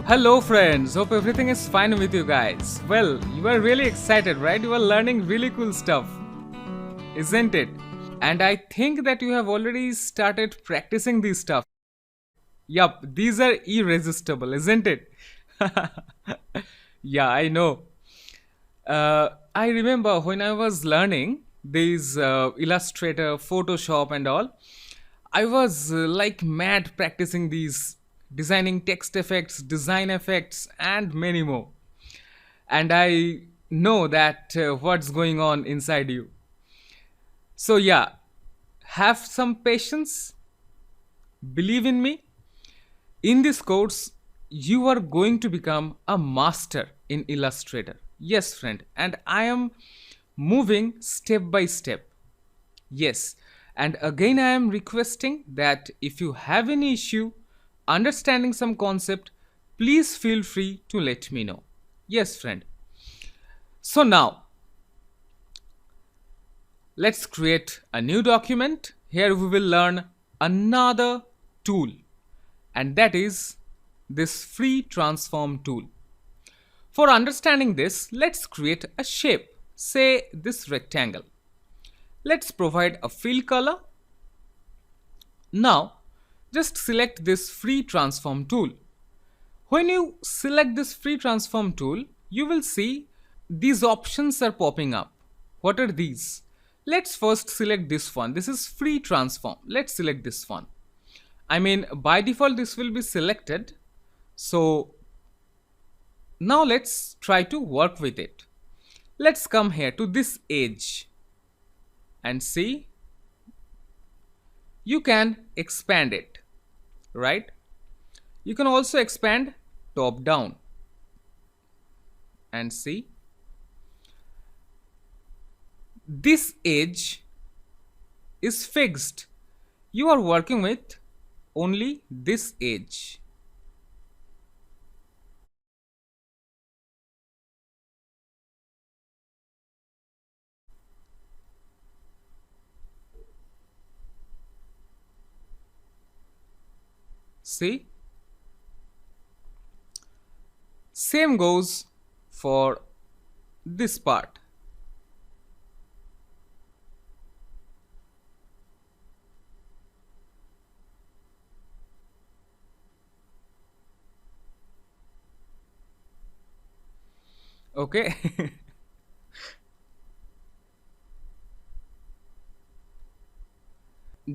Hello, friends. Hope everything is fine with you guys. Well, you are really excited, right? You are learning really cool stuff, isn't it? And I think that you have already started practicing these stuff. Yup, these are irresistible, isn't it? Yeah, I know. I remember when I was learning these Illustrator, Photoshop, and all, I was like mad practicing these designing text effects, design effects, and many more. And I know that what's going on inside you. So, yeah, have some patience, believe in me. In this course, you are going to become a master in Illustrator. Yes, friend, and I am moving step by step. Yes, and again, I am requesting that if you have any issue understanding some concept, please feel free to let me know. Yes, friend. So now, let's create a new document. Here we will learn another tool, and that is this free transform tool. For understanding this, let's create a shape, say this rectangle. Let's provide a fill color. Now, just select this free transform tool. When you select this free transform tool, you will see these options are popping up. What are these? Let's first select this one. This is free transform. Let's select this one. I mean, by default, this will be selected. So now let's try to work with it. Let's come here to this edge and see. You can expand it, right? You can also expand top down and see. This edge is fixed. You are working with only this edge. See? Same goes for this part. Okay?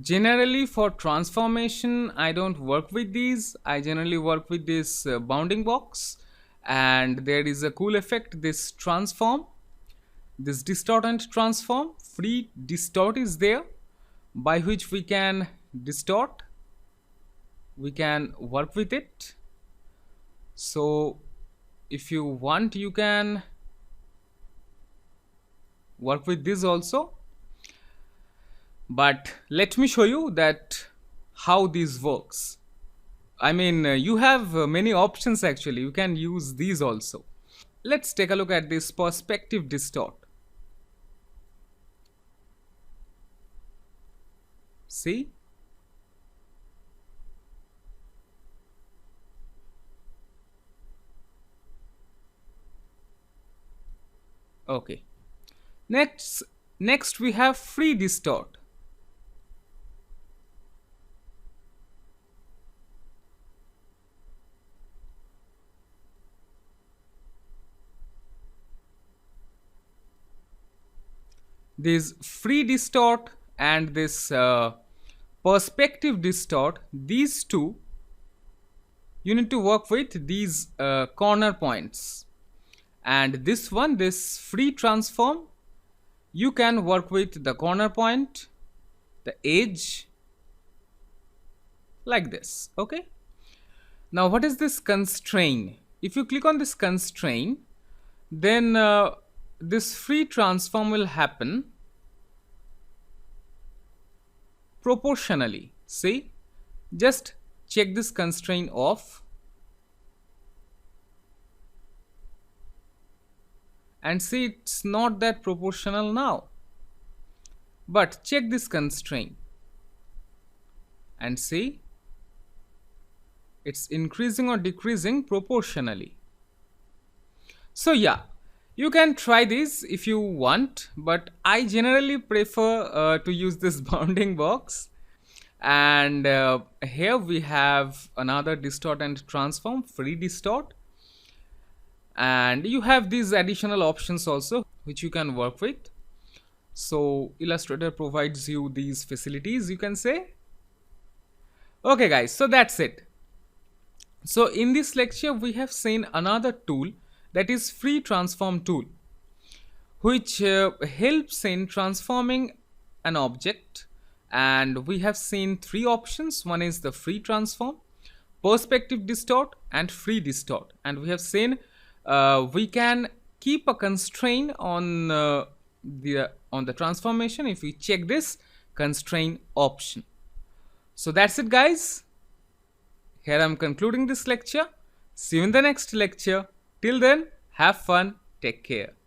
Generally, for transformation, I don't work with these. I generally work with this bounding box, and there is a cool effect, this transform, this distort and transform. Free distort is there, by which we can distort, we can work with it. So if you want, you can work with this also, but let me show you that how this works. I mean, you have many options. Actually, you can use these also. Let's take a look at this perspective distort. See? Okay. Next we have free distort. This free distort and this perspective distort, these two, you need to work with these corner points. And this one, this free transform, you can work with the corner point, the edge, like this. Okay. Now what is this constraint? If you click on this constraint, then this free transform will happen proportionally. See, just check this constraint off and see, it's not that proportional now. But check this constraint and see, it's increasing or decreasing proportionally. So yeah, you can try this if you want, but I generally prefer to use this bounding box. And here we have another distort and transform, free distort, and you have these additional options also which you can work with. So Illustrator provides you these facilities, you can say. Okay guys, so that's it. So in this lecture we have seen another tool, that is free transform tool, which helps in transforming an object. And we have seen three options: one is the free transform, perspective distort, and free distort. And we have seen we can keep a constraint on the transformation if we check this constraint option. So that's it guys, here I'm concluding this lecture. See you in the next lecture. Till then, have fun, take care.